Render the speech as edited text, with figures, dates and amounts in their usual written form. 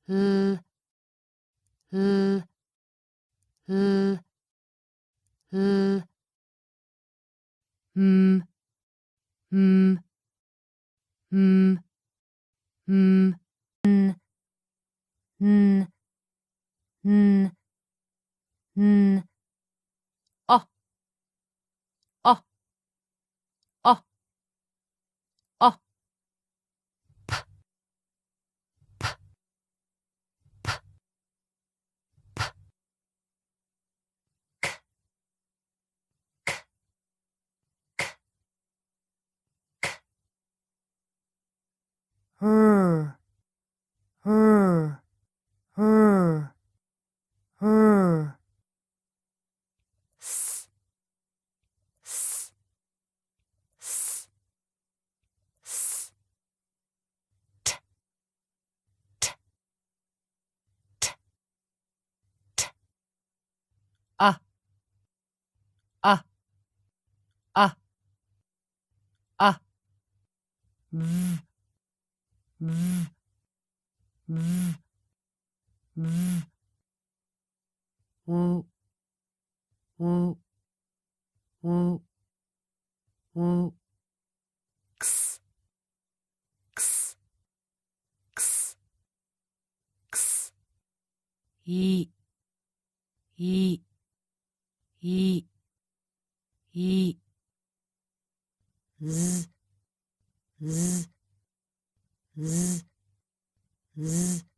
l l l l m m m m n n n n o o o o r r r r s s s s t t t t a a a a v v v v w w w w x x x x e e e e z z z z